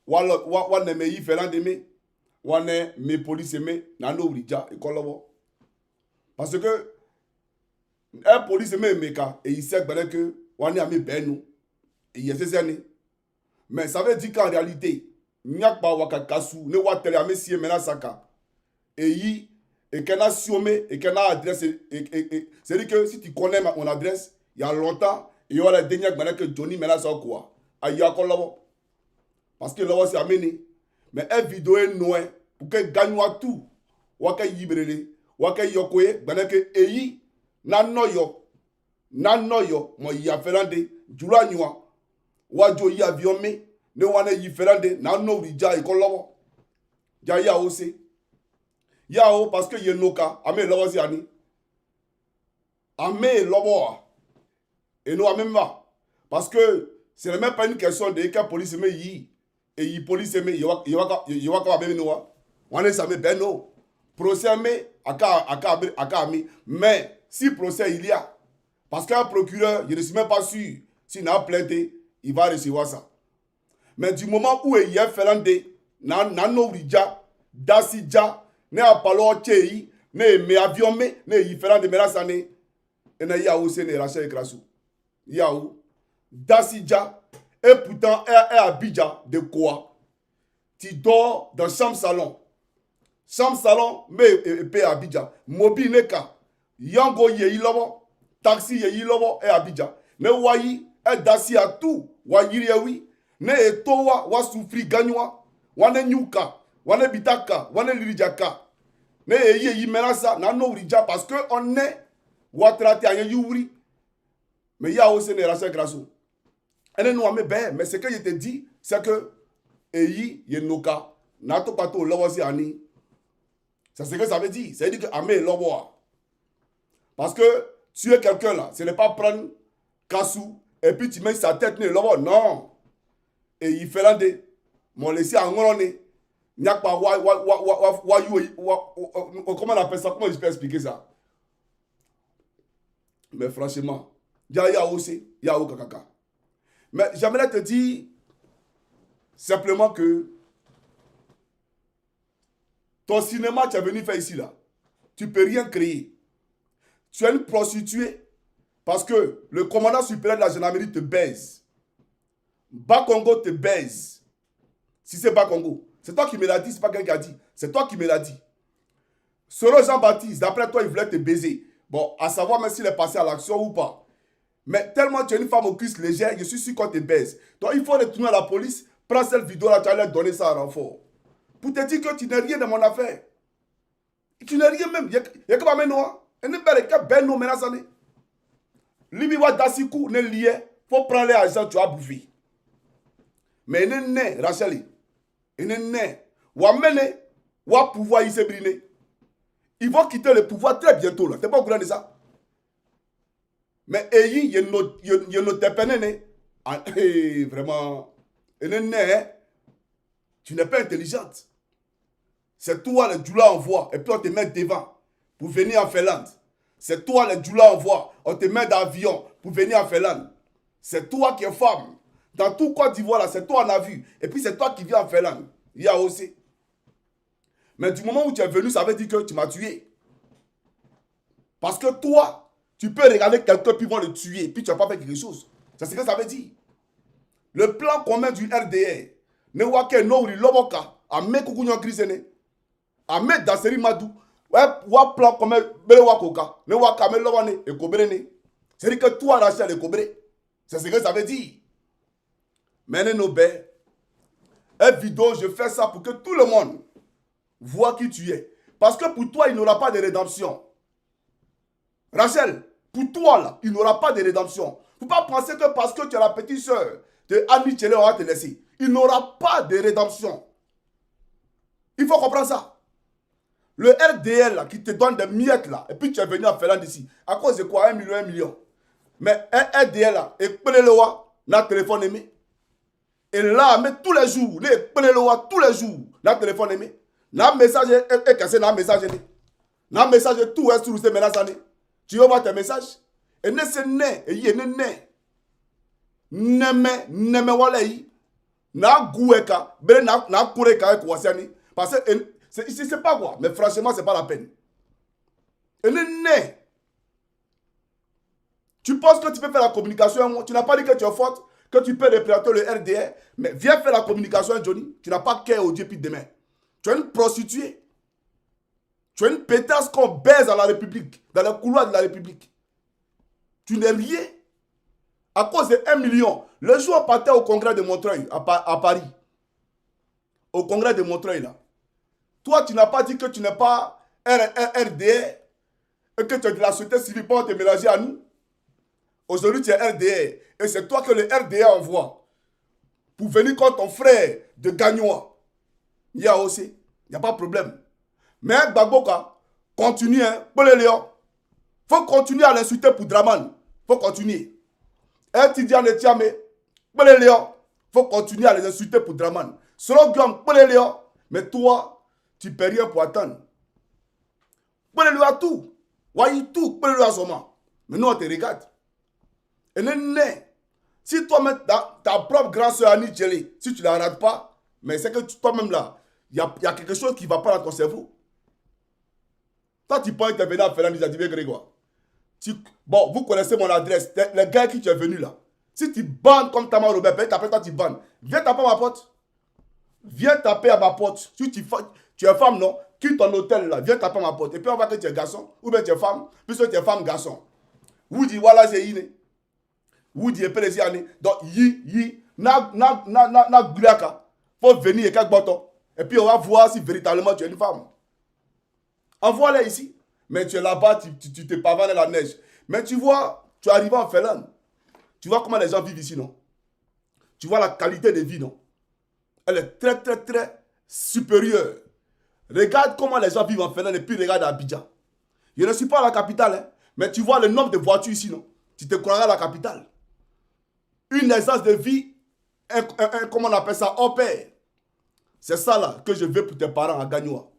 wane me yi felande me wane me police me na no wrija ikolowo parce que un police me meka et il sait que wane ami benu et il sait ni mais ça veut dire qu'en réalité nyakba wakakasu ne watere ame sie mena saka et yi et qu'on a siomé et qu'on a adresse c'est dire que si tu connais mon adresse il y a longtemps il y aura des dernières que Johnny mena ça quoi aïe akolowo parce que là c'est amené mais un vidéo est noir pour que gagne tout waka yibrele waka yokoye que eyi na noyo mo ya felande jula nywa wajo yi avion me ne wane yi felande na no rija ikolowo ja ya ose ya o parce que yenoka ame lowo si ani ame lowo et nous même pas parce que c'est même pas une question de que police me yi et yi police me yowaka même nous wane ça me beno procès me aka mi mais si procès il y a parce qu'un procureur je ne suis même pas sûr s'il n'a plaidé il va recevoir ça mais du moment où il y a felande na no rija dasija ne apalo chei ne me avion me ne yi felande me la sane et na ya ose ne Rachel Krasu yaou dasija et pourtant est Abidjan de quoi tu dors dans chambre salon mais pe Abidjan mobile neka yango ye ilobo taxi ye ilobo et Abidjan ne wayi e dasi a tout wayiri oui ne etowa wa souffri gagnwa wane nyuka wane bitaka wane lirijaka ne ye menasa na no rija parce que on est wa traiter à yuri mais ya aussi ne Rachel Grasso et nous ame ben mais ce que je te dis c'est que eyi yenoka na to pato lowo si ani c'est ce que ça veut dire que ame lowo parce que tuer quelqu'un là ce n'est pas prendre kassou et puis tu mets sa tête ne lowo non et il fait l'andé mon laissé en ngolone nyakpa comment on appelle ça, comment je peux expliquer ça, mais franchement ya aussi ya o kakaka mais j'aimerais te dire simplement que ton cinéma tu es venu faire ici là tu peux rien créer, tu es une prostituée parce que le commandant supérieur de la gendarmerie te baise. Bakongo te baise. Si c'est Bakongo, c'est toi qui me l'as dit, c'est pas quelqu'un qui a dit. C'est toi qui me l'as dit. Selon Jean-Baptiste, d'après toi, il voulait te baiser. Bon, à savoir même s'il est passé à l'action ou pas. Mais tellement tu es une femme aux cuisses légères, je suis sûr qu'on te baise. Donc il faut retourner à la police, prends cette vidéo-là, tu vas leur donner ça à renfort. Pour te dire que tu n'es rien de mon affaire. Tu n'es rien même. Il y a que ma ménoire. Et ne perd que ben non menacé. Libiwa dasiku ne lié. Faut prendre les agents, tu as bouffé. Mais il n'est pas Rachel. Il n'est pas. Ouamene, ou pouvoir y se briller. Ils vont quitter le pouvoir très bientôt. Tu n'es pas au courant de ça. Mais il y a notre pénéné. Vraiment. Il n'est pas. Tu n'es pas intelligente. C'est toi le djoula envoie. Et puis on te met devant pour venir en Finlande. C'est toi le djoula envoie. On te met d'avion pour venir en Finlande. C'est toi qui es femme. Dans tout Côte d'Ivoire, c'est toi on a vu. Et puis c'est toi qui viens en Finlande. Il y a aussi. Mais du moment où tu es venu, ça veut dire que tu m'as tué. Parce que toi, tu peux regarder quelqu'un puis vont le tuer. Puis tu n'as pas fait quelque chose. C'est ce que ça veut dire. Le plan commun du RDR. Ne wake no uri loboka. Ame kukunyo krisene. Ame daseri madou. Wa plan commun bele wakoka. Ne waka me lobane e kobrene. C'est-à-dire que toi, Rachel, est cobré. C'est ce que ça veut dire. Maintenant, nos bêtes, une vidéo, je fais ça pour que tout le monde voit qui tu es. Parce que pour toi, il n'y aura pas de rédemption. Rachel, pour toi, là, il n'y aura pas de rédemption. Il ne faut pas penser que parce que tu es la petite soeur de Annie Tchele, on va te laisser. Il n'y aura pas de rédemption. Il faut comprendre ça. Le RDL là, qui te donne des miettes là, et puis tu es venu à Finlande ici. À cause de quoi? 1 million. Mais un RDL là, et prenez le wa, na téléphone aimé. Et là, mais tous les jours, les prenez le wa, tous les jours, na téléphone aimé. Na message est cassé, na message est. Na message tout est sur ces menaces. Tu vas voir tes messages. Et ne se ne, et y est ne. Neme wale yi. Na goueka, bele na kureka et kwasiani. Parce que c'est pas quoi. Mais franchement, c'est pas la peine. Elle est née. Tu penses que tu peux faire la communication, tu n'as pas dit que tu es forte, que tu peux représenter le RDR, mais viens faire la communication, Johnny. Tu n'as pas qu'à au Dieu puis demain. Tu es une prostituée. Tu es une pétasse qu'on baise à la République, dans les couloirs de la République. Tu n'es rien. À cause de 1 million. Le jour où on partait au congrès de Montreuil, à Paris, au congrès de Montreuil, là, toi, tu n'as pas dit que tu n'es pas un RDR et que tu es de la société civile pour te mélanger à nous. Aujourd'hui, tu es RDR. Et c'est toi que le RDR envoie pour venir contre ton frère de Gagnois. Il y a aussi. Il n'y a pas de problème. Mais Bagboka, continue, hein. Il faut continuer à l'insulter pour Draman. Il faut continuer. Un Tidiane de Tiame, il faut continuer à les insulter pour Draman. Selon Guillaume, mais toi, tu ne peux rien pour attendre. Tout. Voyez tout, mais nous, on te regarde. Elle est née. Si toi-même, ta propre grande soeur Annie Djelé, si tu ne la rates pas, mais c'est que toi-même là, il y a quelque chose qui ne va pas dans ton cerveau. Toi, tu peux intervenir à Fernand Dizadibé Grégoire. Bon, vous connaissez mon adresse. Les gars qui tu es venu là. Si tu bandes comme Tamar Robert, après toi tu bandes. Viens taper à ma porte. Viens taper à ma porte. Si tu es femme, non? Quitte ton hôtel là. Viens taper à ma porte. Et puis on va que tu es garçon. Ou bien tu es femme. Puisque tu es femme, garçon. Vous dites, voilà, c'est iné. Vous dites, pérési année. Donc, na gulaka. Faut venir et quelques bâtons. Et puis on va voir si véritablement tu es une femme. Envoie-les ici. Mais tu es là-bas, tu te pavanes dans la neige. Mais tu vois, tu arrives en Finlande. Tu vois comment les gens vivent ici, non? Tu vois la qualité de vie, non? Elle est très, très, très supérieure. Regarde comment les gens vivent en Finlande et puis regarde à Abidjan. Je ne suis pas à la capitale, hein, mais tu vois le nombre de voitures ici, non? Tu te croiras à la capitale. Une aisance de vie, comment on appelle ça, au pair. C'est ça là que je veux pour tes parents à Gagnoa.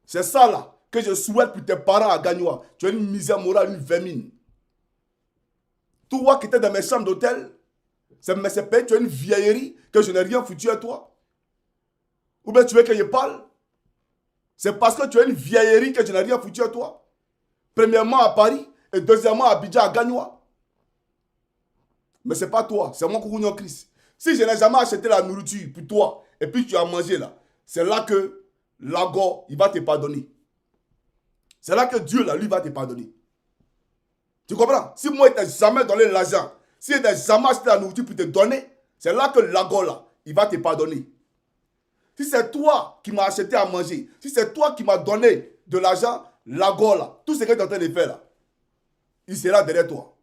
C'est ça là que je souhaite pour tes parents à Gagnoa. Tu as une misère morale, une vermine. Toi qui étais dans mes chambres d'hôtel, tu as une vieillerie que je n'ai rien foutu à toi. Ou bien tu veux que je parle? C'est parce que tu as une vieillerie que je n'ai rien foutu à toi. Premièrement à Paris et deuxièmement à Abidjan, à Gagnoa. Mais ce n'est pas toi, c'est mon coucou Christ. Si je n'ai jamais acheté la nourriture pour toi et puis tu as mangé là, c'est là que l'agor, il va te pardonner. C'est là que Dieu, là, lui, va te pardonner. Tu comprends? Si moi, je n'ai jamais donné l'argent, si je n'ai jamais acheté la nourriture pour te donner, c'est là que l'agor, là, il va te pardonner. Si c'est toi qui m'as acheté à manger, si c'est toi qui m'as donné de l'argent, l'agor, là, tout ce que tu es en train de faire, là, il sera derrière toi.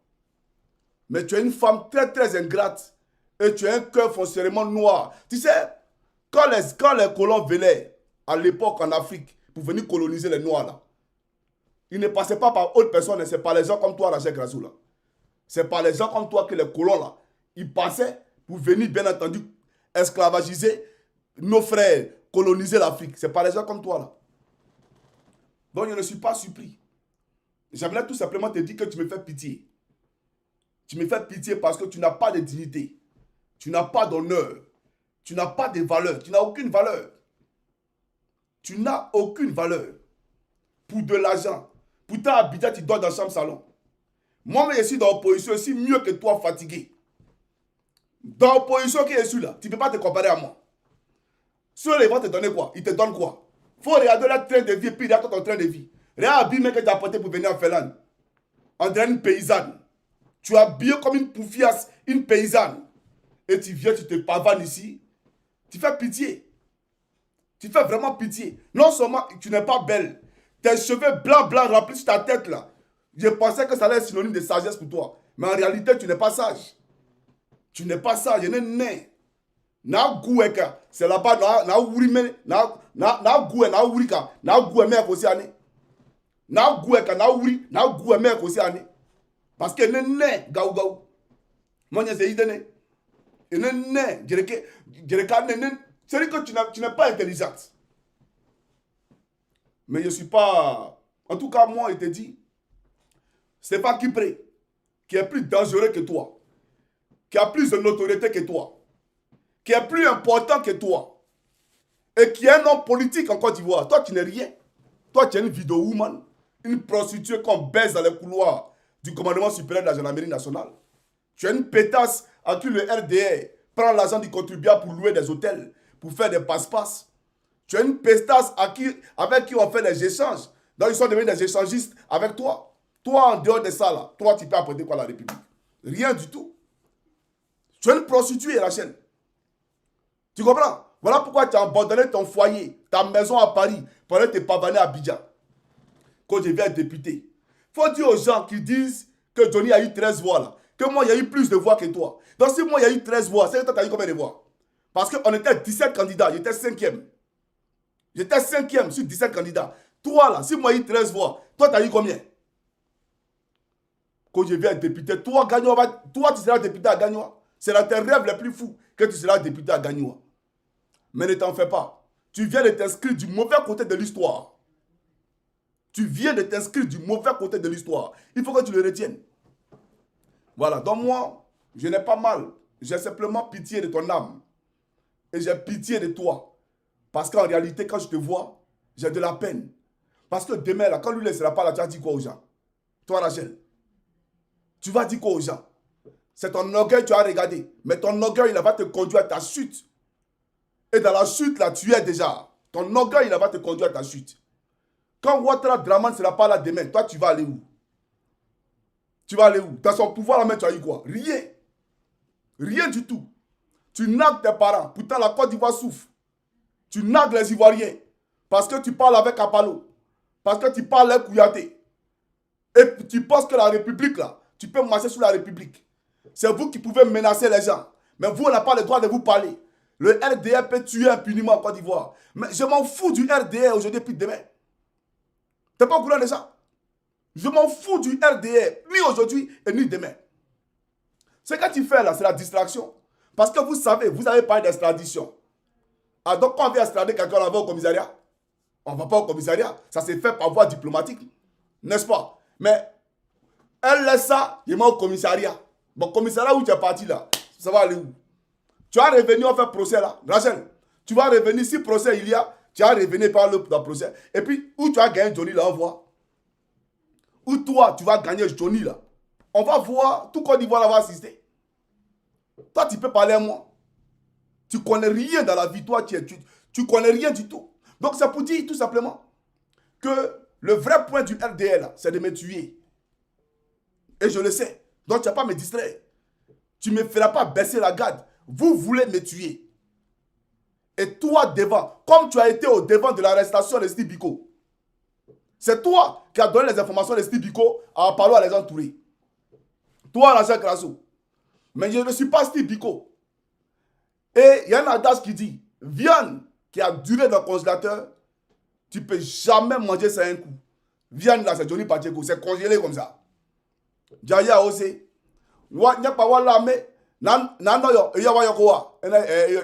Mais tu es une femme très, très ingrate et tu as un cœur foncièrement noir. Tu sais, quand les colons venaient à l'époque en Afrique pour venir coloniser les Noirs, là, ils ne passaient pas par autre personne, c'est pas les gens comme toi, Rachel Grasou, là. C'est pas les gens comme toi que les colons, là, ils passaient pour venir, bien entendu, esclavagiser nos frères, coloniser l'Afrique. C'est pas les gens comme toi, là. Donc, je ne suis pas surpris. J'aimerais tout simplement te dire que tu me fais pitié. Tu me fais pitié parce que tu n'as pas de dignité. Tu n'as pas d'honneur. Tu n'as pas de valeur. Tu n'as aucune valeur. Tu n'as aucune valeur. Pour de l'argent. Pourtant, à Abidjan, tu dors dans la chambre salon. Moi, je suis dans l'opposition, je suis mieux que toi, fatigué. Dans l'opposition qui est ici, là, tu ne peux pas te comparer à moi. Ceux ils vont te donner quoi? Ils te donnent quoi? Il faut regarder leur train de vie et puis regarde ton train de vie. Regarde l'habillement que tu as apporté pour venir en Finlande. On dirait une paysanne. Tu es habillé comme une poufiasse, une paysanne. Et tu viens, tu te pavanes ici. Tu fais pitié. Tu fais vraiment pitié. Non seulement tu n'es pas belle. Tes cheveux blancs remplis sur ta tête là. Je pensais que ça allait être synonyme de sagesse pour toi. Mais en réalité, tu n'es pas sage. Tu n'es pas sage. Je n'ai né. Na goueka. C'est là-bas. Na ourime. Na goué. Na ourika. Na goué mec aussi année. Na goueka. Na ouri. Na goué mec aussi année. Parce que ne né. Gaou gaou. Moi, je sais idée. Et ne né. Je c'est que tu n'es pas intelligente. Mais je ne suis pas... En tout cas, moi, il te dit, c'est pas Kipré qui est plus dangereux que toi, qui a plus de notoriété que toi, qui est plus important que toi et qui est un homme politique en Côte d'Ivoire, toi tu n'es rien. Toi tu es une vidéo woman, une prostituée qu'on baise dans les couloirs du commandement supérieur de la gendarmerie nationale. Tu es une pétasse à qui le RDR prend l'argent du contribuable pour louer des hôtels, pour faire des passe-passe. Tu es une pétasse avec qui on fait des échanges. Donc ils sont devenus des échangistes avec toi. Toi, en dehors de ça, là, toi, tu peux apporter quoi à la République? Rien du tout. Tu es une prostituée, Rachel. Tu comprends? Voilà pourquoi tu as abandonné ton foyer, ta maison à Paris, pour aller te pavaner à Abidjan. Quand je viens député. Il faut dire aux gens qui disent que Johnny a eu 13 voix là, que moi, il y a eu plus de voix que toi. Donc si moi, il y a eu 13 voix, c'est que toi, tu as eu combien de voix? Parce qu'on était 17 candidats, j'étais 5e. J'étais 5e sur 17 candidats. Toi, là, si moi, il y a eu 13 voix, toi, tu as eu combien? Quand je viens député, toi, tu seras député à Gagnoa. C'est dans tes rêves les plus fous que tu seras député à Gagnoa. Mais ne t'en fais pas. Tu viens de t'inscrire du mauvais côté de l'histoire. Tu viens de t'inscrire du mauvais côté de l'histoire. Il faut que tu le retiennes. Voilà. Donc moi, je n'ai pas mal. J'ai simplement pitié de ton âme. Et j'ai pitié de toi. Parce qu'en réalité, quand je te vois, j'ai de la peine. Parce que demain, là, quand lui ne sera pas là, tu vas dire quoi aux gens? Toi, Rachel, tu vas dire quoi aux gens? C'est ton orgueil que tu as regardé. Mais ton orgueil, il va te conduire à ta chute. Et dans la chute, là, tu es déjà. Ton orgueil, il va te conduire à ta chute. Quand Ouattara Draman ne sera pas là demain, toi, tu vas aller où? Tu vas aller où? Dans son pouvoir, là, tu as eu quoi? Rien. Rien du tout. Tu nagues tes parents. Pourtant, la Côte d'Ivoire souffre. Tu nagues les Ivoiriens. Parce que tu parles avec Apalo. Parce que tu parles avec Kouyaté. Et tu penses que la République, là, tu peux marcher sur la République. C'est vous qui pouvez menacer les gens. Mais vous, on n'a pas le droit de vous parler. Le RDR peut tuer impunément en Côte d'Ivoire. Mais je m'en fous du RDR aujourd'hui puis demain. Tu n'es pas au courant de ça? Je m'en fous du RDR, ni aujourd'hui et ni demain. Ce que tu fais là, c'est la distraction. Parce que vous savez, vous avez parlé d'extradition. Ah, donc quand on vient extrader quelqu'un, on va au commissariat? On ne va pas au commissariat. Ça s'est fait par voie diplomatique. N'est-ce pas? Mais elle laisse ça, il va au commissariat. Bon, commissariat où tu es parti là, ça va aller où? Tu vas revenir, on fait procès là. Rachel, tu vas revenir, si procès il y a, tu vas revenir par le procès. Et puis, où tu vas gagner Johnny là, on voit. Où toi, tu vas gagner Johnny là. On va voir, tout Côte d'Ivoire va assister. Toi, tu peux parler à moi. Tu connais rien dans la vie, toi, tu connais rien du tout. Donc, c'est pour dire tout simplement que le vrai point du RDL, c'est de me tuer. Et je le sais. Donc, tu n'as pas à me distraire. Tu ne me feras pas baisser la garde. Vous voulez me tuer. Et toi, devant, comme tu as été au devant de l'arrestation de Steve Biko, c'est toi qui as donné les informations de Steve Biko à Apalo à les entourer. Toi, l'agent Grasso. Mais je ne suis pas Steve Biko. Et il y a un adage qui dit, viande qui a duré dans le congélateur, tu ne peux jamais manger ça un coup. Viande là, c'est Johnny Pacheco, c'est congelé comme ça. Jaya aussi. Wa nya pa wala me nan no yo yawa yoko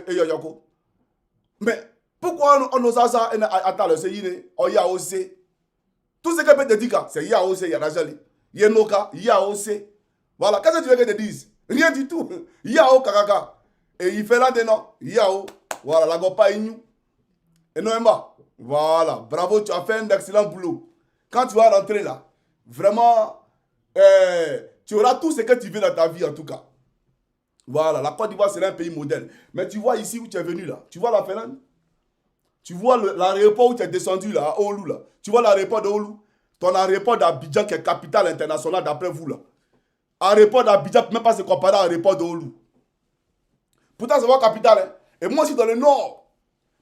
yoko. Mais pourquoi on ose ça et attends le c'est oya aussi. Tout ce que peut te dire c'est ya aussi ya rajali. Yenoka ya aussi. Voilà, qu'est-ce que tu veux que je te dise? Rien du tout. Yao kakaka. Et il fait là de non. Yao. Voilà, la gopa inu. Et non, voilà, bravo, tu as fait un excellent boulot. Quand tu vas rentrer là, vraiment, tu auras tout ce que tu veux dans ta vie en tout cas. Voilà, la Côte d'Ivoire sera un pays modèle. Mais tu vois ici où tu es venu là, tu vois la Finlande? Tu vois l'aéroport où tu es descendu là, à Oulu là. Tu vois l'aéroport de Oulu? Ton aéroport d'Abidjan qui est capitale internationale d'après vous là. Aéroport d'Abidjan ne peut même pas se comparer à l'aéroport de Oulu. Pourtant c'est votre capitale. Hein? Et moi je suis dans le nord.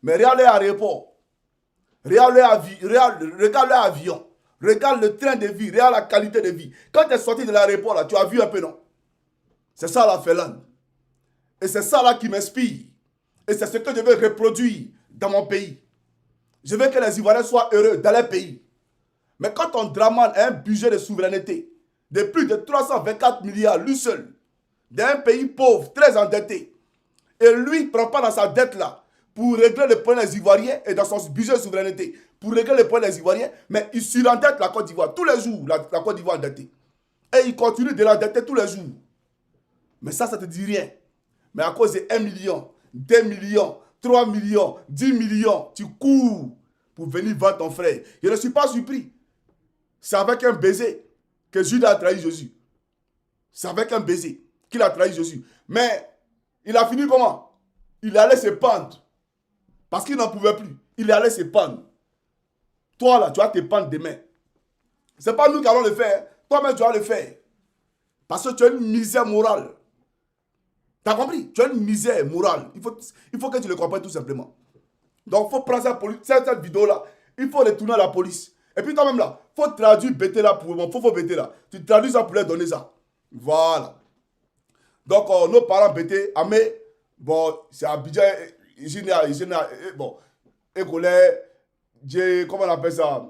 Mais regardez l'aéroport. Regarde l'avion. Regarde le train de vie. Regarde la qualité de vie. Quand tu es sorti de l'aéroport, là, tu as vu un peu, non? C'est ça la Finlande. Et c'est ça là qui m'inspire. Et c'est ce que je veux reproduire dans mon pays. Je veux que les Ivoiriens soient heureux dans leur pays. Mais quand on Draman a un budget de souveraineté de plus de 324 milliards, lui seul, d'un pays pauvre, très endetté, et lui ne prend pas dans sa dette là, pour régler le problème des Ivoiriens et dans son budget de souveraineté, pour régler le problème des Ivoiriens, mais il surendette la Côte d'Ivoire. Tous les jours, la Côte d'Ivoire endettée. Et il continue de l'endetter tous les jours. Mais ça ne te dit rien. Mais à cause de 1 million, 2 millions, 3 millions, 10 millions. Tu cours pour venir voir ton frère. Je ne suis pas surpris. C'est avec un baiser que Judas a trahi Jésus. C'est avec un baiser qu'il a trahi Jésus. Mais il a fini comment? Il allait se pendre. Parce qu'il n'en pouvait plus. Il allait se pendre. Toi là, tu vas te pendre demain. Ce n'est pas nous qui allons le faire. Toi-même, tu vas le faire. Parce que tu as une misère morale. Tu as compris? Tu as une misère morale. Il faut que tu le comprennes tout simplement. Donc, il faut prendre cette vidéo-là. Il faut retourner à la police. Et puis toi-même là, il faut traduire BT là pour mon faut BT là. Tu traduis ça pour leur donner ça. Voilà. Donc, nos parents BT, Amé, bon, c'est Abidjan, bon, écolaire, comment on appelle ça?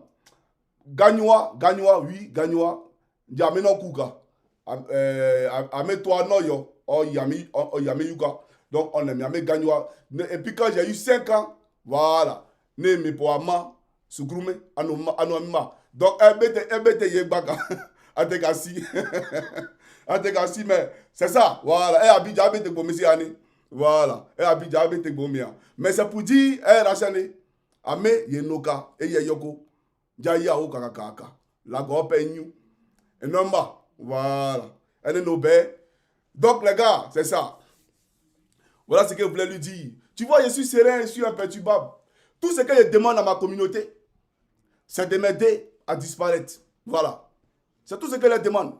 Gagnois, oui, Gagnois. Yame no kuka. Ame toi no yo. Yame yuka. Donc on aime Yame Gagnois. Et puis quand j'ai eu 5 ans, voilà. Ne me po ama sukrume anoma. Donc ebete yebaka. Atekasi. Atekasi mais c'est ça. Voilà. Et Abidjan abete bomesi ani. Voilà. Et Abidjan abete bomia. Mais c'est pour dire Rachane. Ame yenoka et yeyoko. Jaya o kakaka. La gope new. Et non bas. Voilà. Elle est nobel. Donc les gars, c'est ça. Voilà ce que je voulais lui dire. Tu vois, je suis serein, je suis imperturbable. Tout ce que je demande à ma communauté, c'est de m'aider à disparaître. Voilà. C'est tout ce que je demande.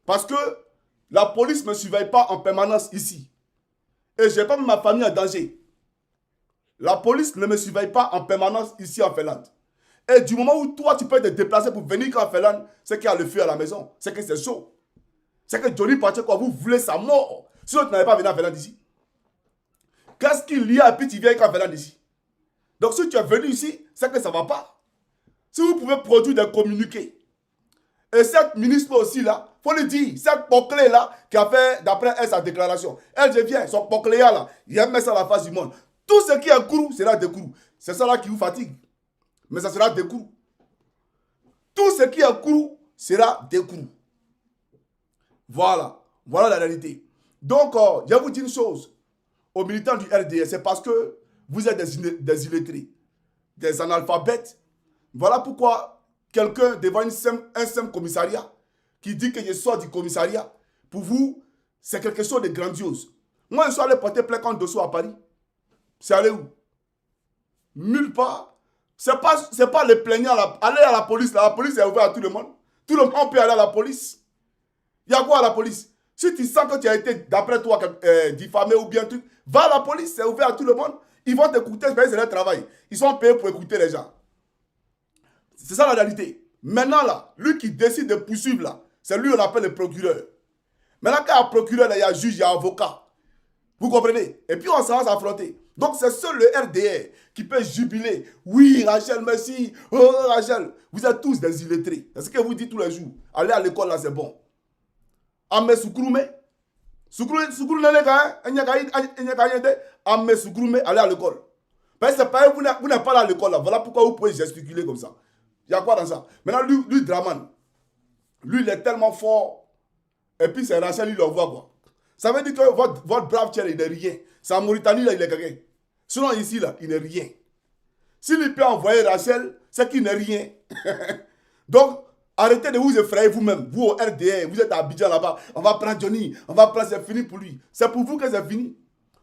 Parce que la police ne me surveille pas en permanence ici. Et je n'ai pas mis ma famille en danger. La police ne me surveille pas en permanence ici en Finlande. Et du moment où toi, tu peux te déplacer pour venir en Finlande, c'est qu'il y a le feu à la maison. C'est que c'est chaud. C'est que Johnny Pacheco, vous voulez sa mort. Sinon, tu n'avais pas venu en Finlande ici. Qu'est-ce qu'il y a et puis tu viens en Finlande ici? Donc, si tu es venu ici, c'est que ça ne va pas. Si vous pouvez produire des communiqués. Et cette ministre aussi là, il faut le dire, cette Poclé là, qui a fait, d'après elle, sa déclaration. Elle devient, son Poclé là, il met ça à la face du monde. Tout ce qui est couru, sera des courus. C'est ça là qui vous fatigue. Mais ça sera des courus. Tout ce qui est couru sera des courus. Voilà. Voilà la réalité. Donc, je vais vous dire une chose. Aux militants du RDS, c'est parce que vous êtes des illettrés, des analphabètes. Voilà pourquoi quelqu'un devant un simple commissariat qui dit que je sors du commissariat, pour vous, c'est quelque chose de grandiose. Moi, je suis allé porter plainte contre Dosso à Paris. C'est allé où? Nulle part. C'est pas les plaignants. Aller à la police. Là, la police est ouverte à tout le monde. Tout le monde peut aller à la police. Il y a quoi à la police? Si tu sens que tu as été, d'après toi, diffamé ou bien truc, va à la police, c'est ouvert à tout le monde. Ils vont t'écouter, c'est leur travail. Ils sont payés pour écouter les gens. C'est ça la réalité. Maintenant, là, lui qui décide de poursuivre, là, c'est lui qu'on appelle le procureur. Maintenant, quand il y a procureur, là, il y a juge, il y a avocat. Vous comprenez? Et puis, on s'en va s'affronter. Donc, c'est seul le RDR qui peut jubiler. Oui, Rachel, merci. Oh, Rachel. Vous êtes tous des illettrés. C'est ce que vous dites tous les jours. Allez à l'école, là, c'est bon. Ame Soukroume. Soukroume n'est pas Ame Soukroume, allez à l'école. Parce que pas, vous n'êtes pas là à l'école, là. Voilà pourquoi vous pouvez gesticuler comme ça. Il y a quoi dans ça? Maintenant, lui Draman, lui, il est tellement fort. Et puis, c'est Rachel, il le voit, quoi. Ça veut dire que votre brave tiers, il n'est rien. C'est en Mauritanie, là, il est quelqu'un. Sinon, ici, là, il n'est rien. S'il peut envoyer Rachel, c'est qu'il n'est rien. Donc, arrêtez de vous effrayer vous-même. Vous, au RDR, vous êtes à Abidjan là-bas. On va prendre Johnny. On va prendre, c'est fini pour lui. C'est pour vous que c'est fini.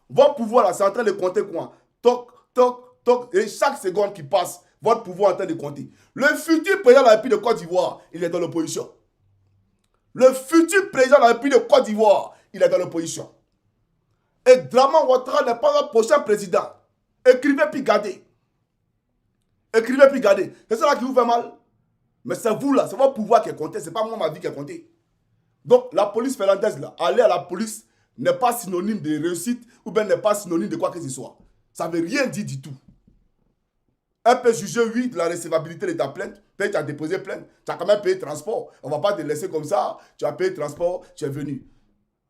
Votre pouvoir, là, c'est en train de compter quoi? Toc, toc, toc. Et chaque seconde qui passe, votre pouvoir est en train de compter. Le futur président de la République de Côte d'Ivoire, il est dans l'opposition. Le futur président de la République de Côte d'Ivoire, il est dans l'opposition. Et Draman Ouattara n'est pas le prochain président. Écrivez puis gardez. Écrivez puis gardez. C'est ça là qui vous fait mal. Mais c'est vous là, c'est votre pouvoir qui est compté. Ce n'est pas moi ma vie qui est comptée. Donc la police finlandaise là, aller à la police n'est pas synonyme de réussite ou bien n'est pas synonyme de quoi que ce soit. Ça ne veut rien dire du tout. Elle peut juger, oui, de la recevabilité de ta plainte. Peut-être tu as déposé plainte. Tu as quand même payé transport. On ne va pas te laisser comme ça. Tu as payé transport, tu es venu.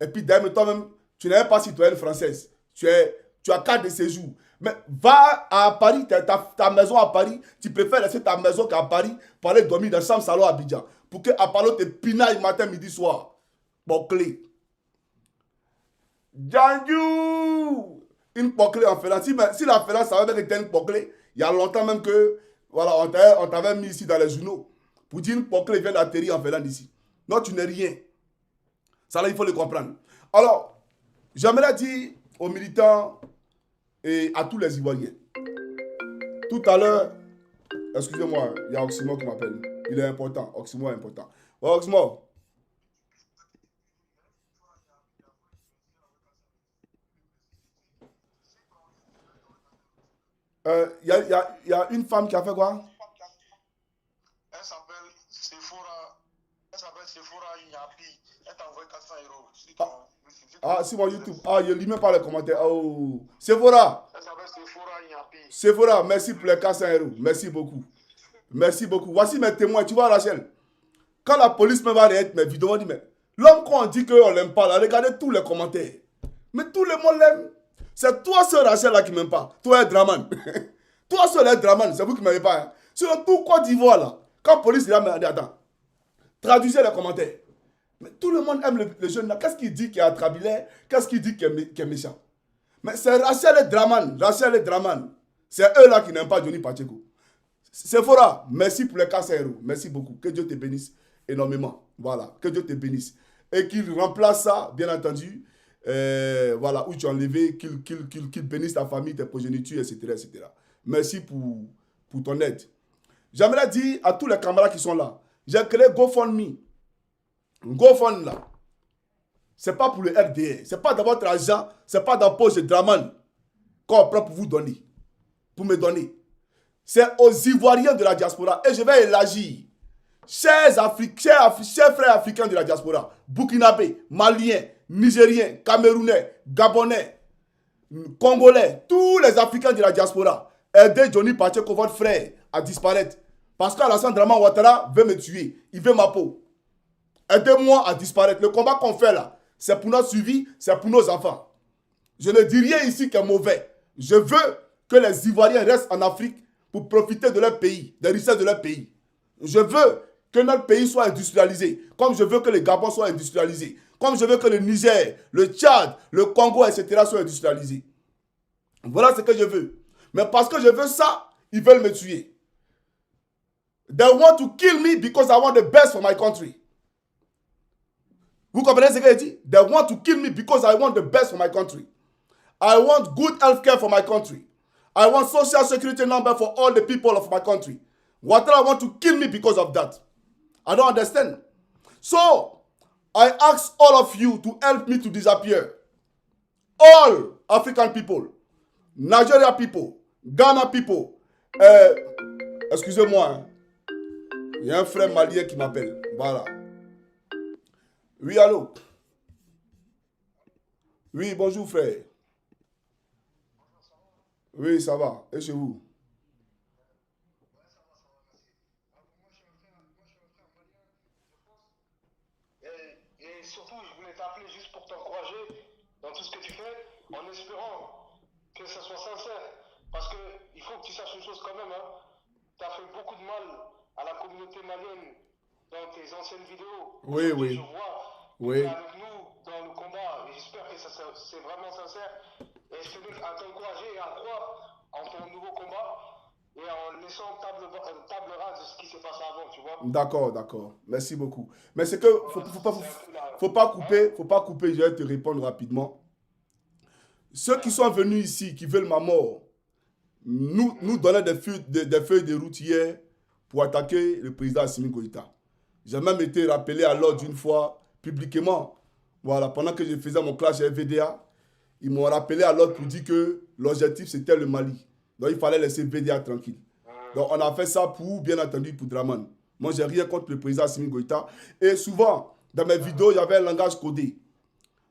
Et puis d'ailleurs, toi-même, tu n'es pas citoyenne française. Tu as carte de séjour. Mais va à Paris, ta maison à Paris. Tu préfères laisser ta maison qu'à Paris pour aller dormir dans la chambre salon à Abidjan. Pour que Apollo te pinaille matin, midi, soir. Bon, clé. Djanjou! Une poclée en Finlande. Si la Finlande savait que c'était une poclée, il y a longtemps même que, voilà, on t'avait mis ici dans les journaux pour dire une poclée vient d'atterrir en Finlande ici. Non, tu n'es rien. Ça là, il faut le comprendre. Alors, j'aimerais dire aux militants et à tous les Ivoiriens. Tout à l'heure, excusez-moi, il y a Oxymore qui m'appelle. Il est important. Oxymore est important. Ouais, Oxymore. Il y a une femme qui a fait quoi? Elle s'appelle Sephora. Elle s'appelle Sephora Yapi. Elle t'a envoyé 400 € sur ton. Ah, sur mon YouTube. Ah, je lis même pas les commentaires. Oh. Sephora. Elle s'appelle Sephora Yapi. Sephora, merci pour les 400 euros. Merci beaucoup. Merci beaucoup. Voici mes témoins. Tu vois, Rachel, quand la police me va regarder mes vidéos, on dit, mais l'homme qu'on dit qu'on l'aime pas, là, regardez tous les commentaires. Mais tout le monde l'aime. C'est toi seul, Rachel, là, qui m'aime pas. Toi, un draman. Toi seul, un draman. C'est vous qui m'aimez pas. Hein. Sur tout Côte d'Ivoire, là, quand la police est là, me dit, attends, traduisez les commentaires. Mais tout le monde aime le jeune là. Qu'est-ce qu'il dit qui est attrabilaire? Qu'est-ce qu'il dit qui est méchant? Mais c'est Rachel et Draman. Rachel et Draman. C'est eux là qui n'aiment pas Johnny Pacheco. Sephora, merci pour les 400 euros. Merci beaucoup. Que Dieu te bénisse énormément. Voilà. Que Dieu te bénisse. Et qu'il remplace ça, bien entendu, voilà, où tu as enlevé, qu'il bénisse ta famille, tes progénitures, etc., etc. Merci pour ton aide. J'aimerais dire à tous les camarades qui sont là, j'ai créé GoFundMe. GoFund là, c'est pas pour le RDR, c'est pas dans votre argent, c'est pas dans la poche de Draman qu'on prend pour vous donner, pour me donner. C'est aux Ivoiriens de la diaspora et je vais élargir. Chers frères africains de la diaspora, Burkinabé, Maliens, Nigériens, Camerounais, Gabonais, Congolais, tous les Africains de la diaspora, aidez Johnny Pacheco, votre frère, à disparaître. Parce qu'Alassane Draman Ouattara veut me tuer, il veut ma peau. Aidez-moi à disparaître. Le combat qu'on fait là, c'est pour notre suivi, c'est pour nos enfants. Je ne dis rien ici qui est mauvais. Je veux que les Ivoiriens restent en Afrique pour profiter de leur pays, des richesses de leur pays. Je veux que notre pays soit industrialisé, comme je veux que le Gabon soit industrialisé, comme je veux que le Niger, le Tchad, le Congo, etc. soient industrialisés. Voilà ce que je veux. Mais parce que je veux ça, ils veulent me tuer. They want to kill me because I want the best for my country. Vous comprenez ce que je dis? They want to kill me because I want the best for my country. I want good healthcare for my country. I want social security number for all the people of my country. Ouattara want to kill me because of that. I don't understand. So, I ask all of you to help me to disappear. All African people, Nigeria people, Ghana people. Excusez-moi. Hein. Il y a un frère malien qui m'appelle. Voilà. Oui, allô? Oui, bonjour frère. Oui, ça va. Et chez vous? Et surtout, je voulais t'appeler juste pour t'encourager dans tout ce que tu fais, en espérant que ça soit sincère. Parce qu'il faut que tu saches une chose quand même. Hein. Tu as fait beaucoup de mal à la communauté malienne dans tes anciennes vidéos. Oui, oui. Je vois oui. Tu es avec nous dans le combat. Et j'espère que c'est vraiment sincère. Et je tenais à t'encourager et à croire en ton nouveau combat. Et en laissant table rase de ce qui s'est passé avant, tu vois. D'accord, d'accord. Merci beaucoup. Mais c'est que faut pas couper, je vais te répondre rapidement. Ceux qui sont venus ici, qui veulent ma mort, nous donnaient des feuilles de route hier pour attaquer le président Assimi Goïta. J'ai même été rappelé à l'ordre une fois, publiquement. Voilà, pendant que je faisais mon clash VDA, ils m'ont rappelé à l'ordre pour dire que l'objectif c'était le Mali. Donc il fallait laisser VDA tranquille. Donc on a fait ça pour, bien entendu, pour Draman. Moi, j'ai rien contre le président Assimi Goïta. Et souvent, dans mes vidéos, il y avait un langage codé.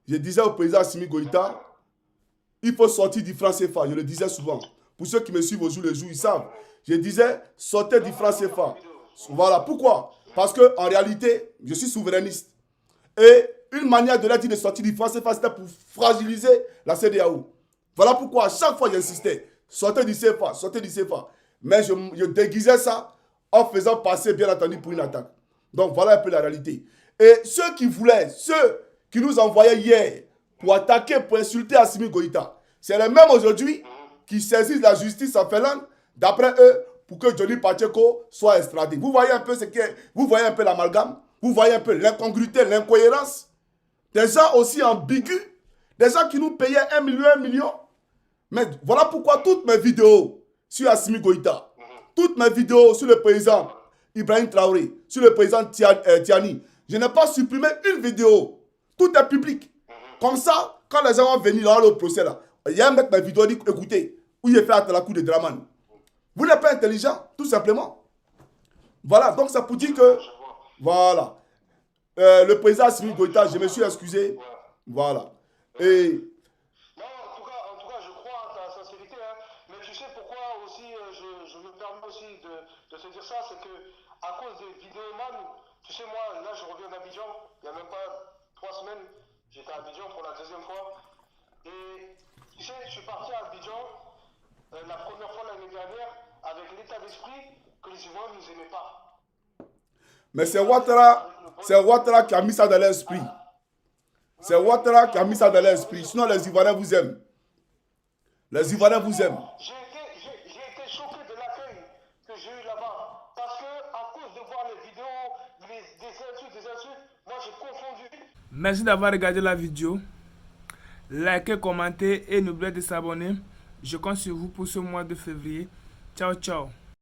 Je disais au président Assimi Goïta, il faut sortir du franc CFA. Je le disais souvent. Pour ceux qui me suivent au jour le jour, ils savent. Je disais, sortez du franc CFA. Voilà. Pourquoi? Parce qu'en réalité, je suis souverainiste. Et une manière de leur dire de sortir du franc CFA, c'était pour fragiliser la CEDEAO. Voilà pourquoi à chaque fois j'insistais. Sortez du CFA, sortez du CFA. Mais je déguisais ça en faisant passer, bien entendu, pour une attaque. Donc voilà un peu la réalité. Et ceux qui nous envoyaient hier pour attaquer, pour insulter Assimi Goïta, C'est les mêmes aujourd'hui qui saisissent la justice en Finlande, d'après eux, pour que Johnny Pacheco soit extradé. Vous voyez un peu ce qu'est, vous voyez un peu l'amalgame, vous voyez un peu l'incongruité, l'incohérence. Des gens aussi ambigus, des gens qui nous payaient 1 million, 1 million. Mais voilà pourquoi toutes mes vidéos sur Assimi Goïta, toutes mes vidéos sur le président Ibrahim Traoré, sur le président Tiani, je n'ai pas supprimé une vidéo. Tout est public. Comme ça, quand les gens vont venir dans le procès, là, il y a un mec, ma vidéo dit, écoutez, où il est fait à la cour de Draman. Vous n'êtes pas intelligent, tout simplement. Voilà, donc ça pour dire que, voilà, le président Assimi Goïta, je me suis excusé. Voilà. Et... Non, en tout cas, je crois à ta sincérité, hein. Mais tu sais pourquoi aussi je me permets aussi de te dire ça, c'est que à cause des vidéomans, tu sais moi, là je reviens d'Abidjan, il n'y a même pas 3 semaines, j'étais à Abidjan pour la deuxième fois. Et tu sais, je suis parti à Abidjan la première fois l'année dernière avec l'état d'esprit que les Ivoiriens ne nous aimaient pas. Mais c'est Ouattara qui a mis ça dans l'esprit. C'est Ouattara qui a mis ça dans l'esprit. Sinon, les Ivoiriens vous aiment. Les Ivoiriens vous aiment. J'ai été choqué de l'accueil que j'ai eu là-bas. Parce que, à cause de voir les vidéos, des insultes, moi j'ai confondu. Merci d'avoir regardé la vidéo. Likez, commentez et n'oubliez pas de s'abonner. Je compte sur vous pour ce mois de février. Ciao, ciao.